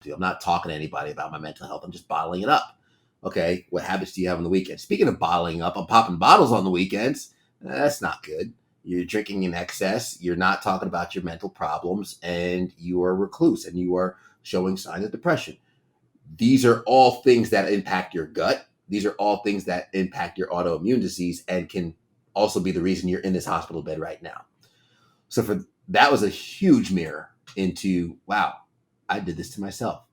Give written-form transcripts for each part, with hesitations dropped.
I'm not talking to anybody about my mental health. I'm just bottling it up. Okay, what habits do you have on the weekends? Speaking of bottling up, I'm popping bottles on the weekends. That's not good. You're drinking in excess. You're not talking about your mental problems, and you are a recluse, and you are showing signs of depression. These are all things that impact your gut. These are all things that impact your autoimmune disease and can also be the reason you're in this hospital bed right now. So for that was a huge mirror into, wow, I did this to myself.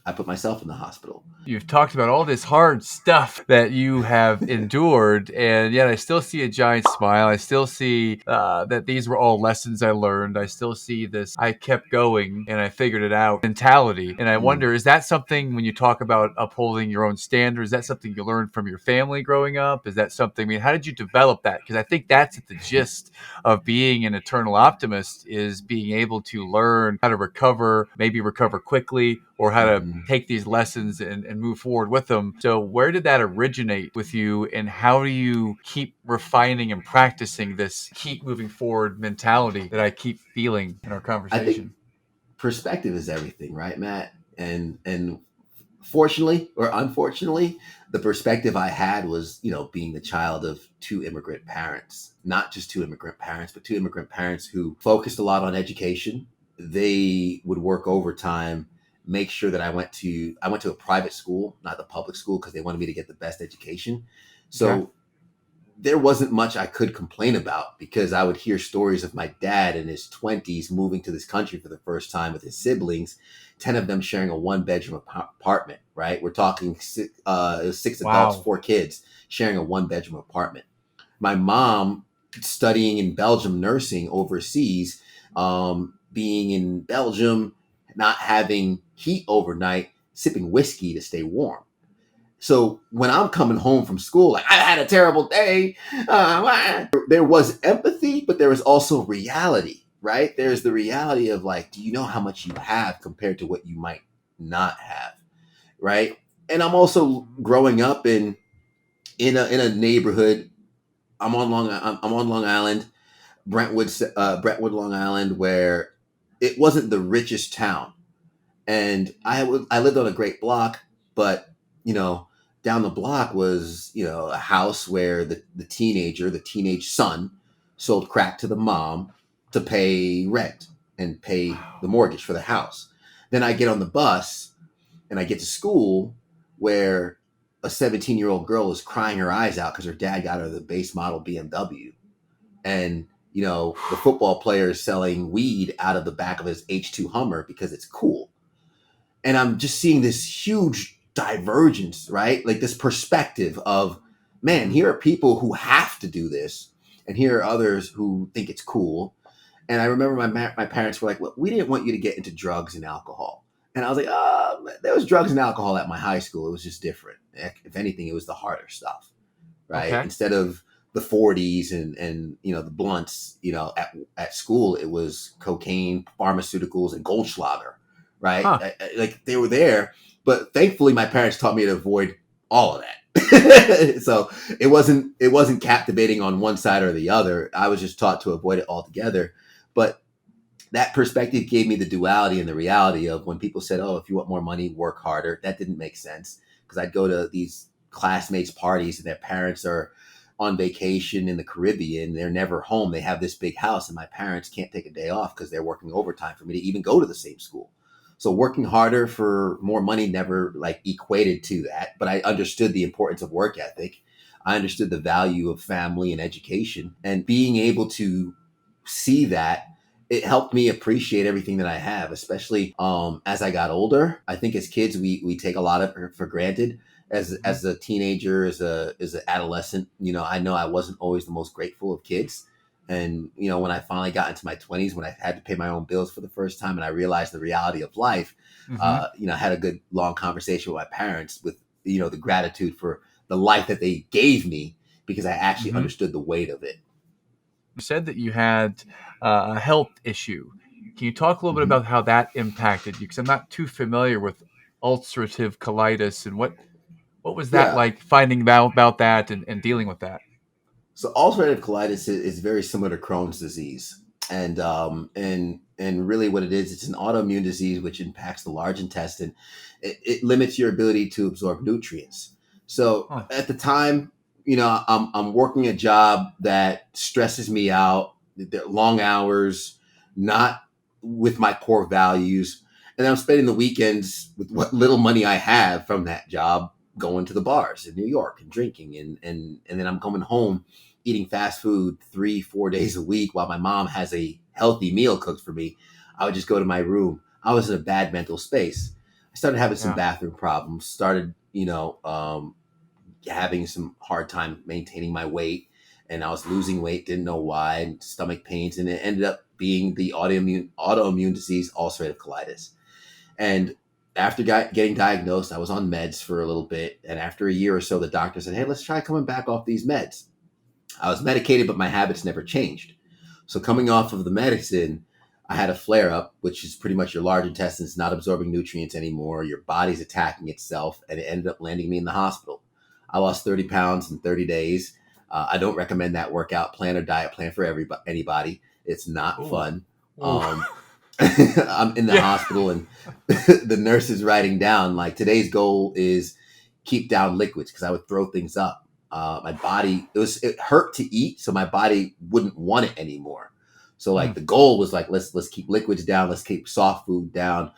I put myself in the hospital. You've talked about all this hard stuff that you have endured, and yet I still see a giant smile. I still see that these were all lessons I learned. I still see this I kept going and I figured it out mentality. And I wonder, is that something when you talk about upholding your own standards, is that something you learned from your family growing up? Is that something, I mean, how did you develop that? Because I think that's at the gist of being an eternal optimist, is being able to learn how to recover, maybe recover quickly, or how to take these lessons and move forward with them. So where did that originate with you, and how do you keep refining and practicing this keep moving forward mentality that I keep feeling in our I think conversation? perspective is everything, right, Matt? And fortunately or unfortunately, the perspective I had was, being the child of two immigrant parents, not just two immigrant parents, but two immigrant parents who focused a lot on education. They would work overtime, make sure that I went to a private school, not the public school, because they wanted me to get the best education. Okay. So there wasn't much I could complain about because I would hear stories of my dad in his 20s moving to this country for the first time with his siblings, 10 of them sharing a one-bedroom apartment, right? We're talking it was six adults, Wow. four kids sharing a one-bedroom apartment. My mom studying in Belgium, nursing overseas, being in Belgium, not having heat overnight, sipping whiskey to stay warm. So when I'm coming home from school, like I had a terrible day, there was empathy, but there was also reality, right? There's the reality of like, do you know how much you have compared to what you might not have, right? And I'm also growing up in a neighborhood. I'm on Long Island, Brentwood, Long Island, where it wasn't the richest town, and I lived on a great block, but you know, down the block was a house where the teenage son, sold crack to the mom to pay rent and pay the Wow. mortgage for the house. Then I get on the bus and I get to school where a 17-year-old girl is crying her eyes out because her dad got her the base model BMW, and the football player is selling weed out of the back of his H2 Hummer because it's cool. And I'm just seeing this huge divergence, right? Like this perspective of, man, here are people who have to do this, and here are others who think it's cool. And I remember my parents were like, "Well, we didn't want you to get into drugs and alcohol." And I was like, there was drugs and alcohol at my high school. It was just different. If anything, it was the harder stuff, right? Okay. Instead of the 40s and the blunts, at school, it was cocaine, pharmaceuticals, and Goldschlager, right? Huh. Like they were there, but thankfully my parents taught me to avoid all of that. So it wasn't captivating on one side or the other. I was just taught to avoid it altogether. But that perspective gave me the duality and the reality of when people said, "Oh, if you want more money, work harder." That didn't make sense because I'd go to these classmates' parties and their parents are on vacation in the Caribbean. They're never home. They have this big house, and my parents can't take a day off because they're working overtime for me to even go to the same school. So working harder for more money never like equated to that, but I understood the importance of work ethic. I understood the value of family and education, and being able to see that, it helped me appreciate everything that I have, especially as I got older. I think as kids we take a lot of it for granted. As a teenager, as an adolescent, I know I wasn't always the most grateful of kids. And when I finally got into my 20s, when I had to pay my own bills for the first time, and I realized the reality of life, Mm-hmm. I had a good long conversation with my parents with the gratitude for the life that they gave me because I actually Mm-hmm. understood the weight of it. You said that you had a health issue. Can you talk a little bit Mhm. about how that impacted you? Because I'm not too familiar with ulcerative colitis, and what was that Yeah. like, finding about that and dealing with that? So ulcerative colitis is very similar to Crohn's disease, and And really what it is, it's an autoimmune disease which impacts the large intestine. It limits your ability to absorb nutrients. So Huh. at the time, I'm working a job that stresses me out, long hours, not with my core values. And I'm spending the weekends with what little money I have from that job going to the bars in New York and drinking. And then I'm coming home eating fast food 3-4 days a week while my mom has a healthy meal cooked for me. I would just go to my room. I was in a bad mental space. I started having some Yeah. bathroom problems, started, having some hard time maintaining my weight, and I was losing weight, didn't know why, and stomach pains, and it ended up being the autoimmune disease, ulcerative colitis. And after getting diagnosed, I was on meds for a little bit, and after a year or so, the doctor said, "Hey, let's try coming back off these meds." I was medicated, but my habits never changed. So coming off of the medicine, I had a flare up, which is pretty much your large intestines not absorbing nutrients anymore. Your body's attacking itself, and it ended up landing me in the hospital. I lost 30 pounds in 30 days. I don't recommend that workout plan or diet plan for anybody. It's not Ooh. fun. Ooh. Um, I'm in the Yeah. hospital, and the nurse is writing down like today's goal is keep down liquids because I would throw things up. My body, it hurt to eat, so my body wouldn't want it anymore. So like Mm. the goal was like let's keep liquids down, let's keep soft food down.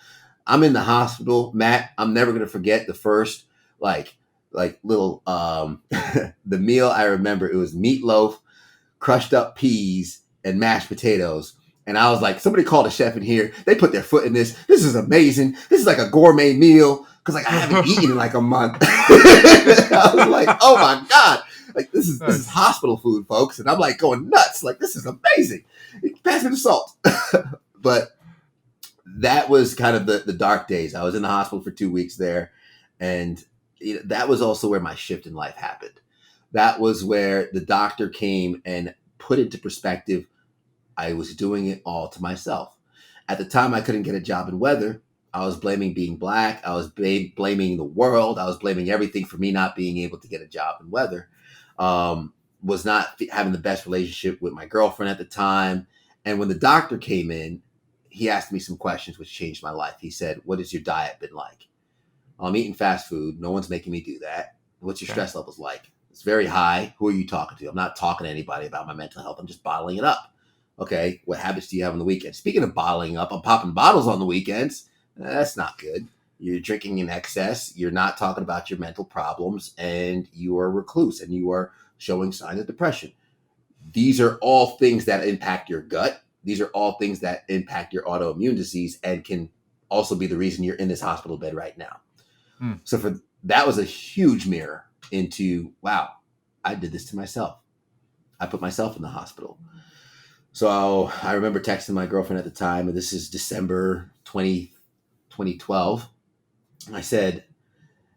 I'm in the hospital, Matt. I'm never gonna forget the first like little the meal. I remember it was meatloaf, crushed up peas, and mashed potatoes. And I was like, somebody called a chef in here. They put their foot in this. This is amazing. This is like a gourmet meal because like I haven't eaten in like a month. I was like, oh my god, like this is Nice. hospital food, folks. And I'm like going nuts. Like this is amazing. Pass me the salt. But that was kind of the dark days. I was in the hospital for 2 weeks there, and that was also where my shift in life happened. That was where the doctor came and put into perspective I was doing it all to myself. At the time, I couldn't get a job in weather. I was blaming being black. I was blaming the world. I was blaming everything for me not being able to get a job in weather. Was not having the best relationship with my girlfriend at the time. And when the doctor came in, he asked me some questions which changed my life. He said, "What has your diet been like?" I'm eating fast food. No one's making me do that. What's your Okay. stress levels like? It's very high. Who are you talking to? I'm not talking to anybody about my mental health. I'm just bottling it up. Okay. What habits do you have on the weekends? Speaking of bottling up, I'm popping bottles on the weekends. That's not good. You're drinking in excess. You're not talking about your mental problems, and you are a recluse and you are showing signs of depression. These are all things that impact your gut. These are all things that impact your autoimmune disease and can also be the reason you're in this hospital bed right now. Mm. So for that was a huge mirror into wow, I did this to myself. I put myself in the hospital. So I remember texting my girlfriend at the time, and this is December 2012. I said,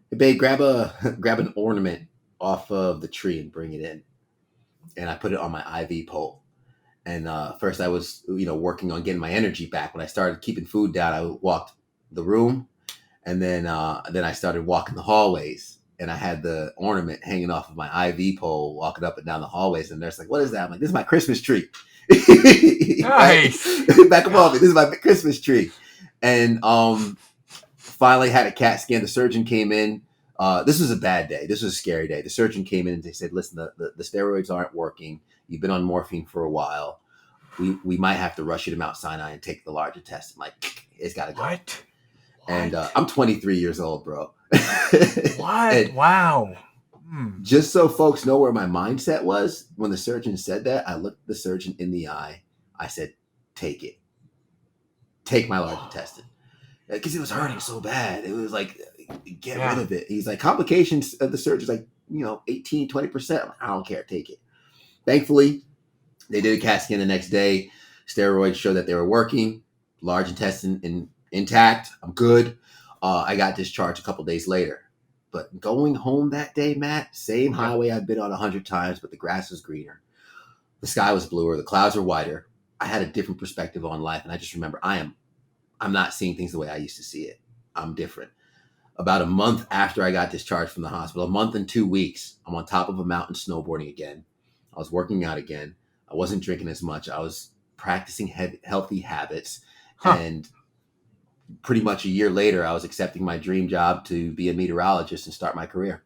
"Hey, babe, grab an ornament off of the tree and bring it in." And I put it on my IV pole. And first, I was working on getting my energy back. When I started keeping food down, I walked the room, and then I started walking the hallways, and I had the ornament hanging off of my IV pole, walking up and down the hallways. And they're like, "What is that?" I'm like, "This is my Christmas tree." Right? Nice. Back above me. This is my Christmas tree. And finally had a CAT scan. The surgeon came in. This was a bad day. This was a scary day. The surgeon came in and they said, "Listen, the steroids aren't working. You've been on morphine for a while. We might have to rush you to Mount Sinai and take the large intestine. Like, it's got to go." What? And What? I'm 23 years old, bro. What? And Wow. Hmm. just so folks know where my mindset was when the surgeon said that, I looked the surgeon in the eye. I said, "Take it. Take my large intestine." Because it was hurting so bad. It was like, get rid Yeah. of it. He's like, complications of the surgery's like, 18, 20%. I'm like, I don't care. Take it. Thankfully, they did a CAT scan the next day. Steroids showed that they were working. Large intestine intact. I'm good. I got discharged a couple days later. But going home that day, Matt, same Yeah. highway I've been on 100 times, but the grass was greener. The sky was bluer. The clouds were whiter. I had a different perspective on life. And I just remember I'm not seeing things the way I used to see it. I'm different. About a month after I got discharged from the hospital, a month and 2 weeks, I'm on top of a mountain snowboarding again. I was working out again. I wasn't drinking as much. I was practicing healthy habits. Huh. And pretty much a year later, I was accepting my dream job to be a meteorologist and start my career.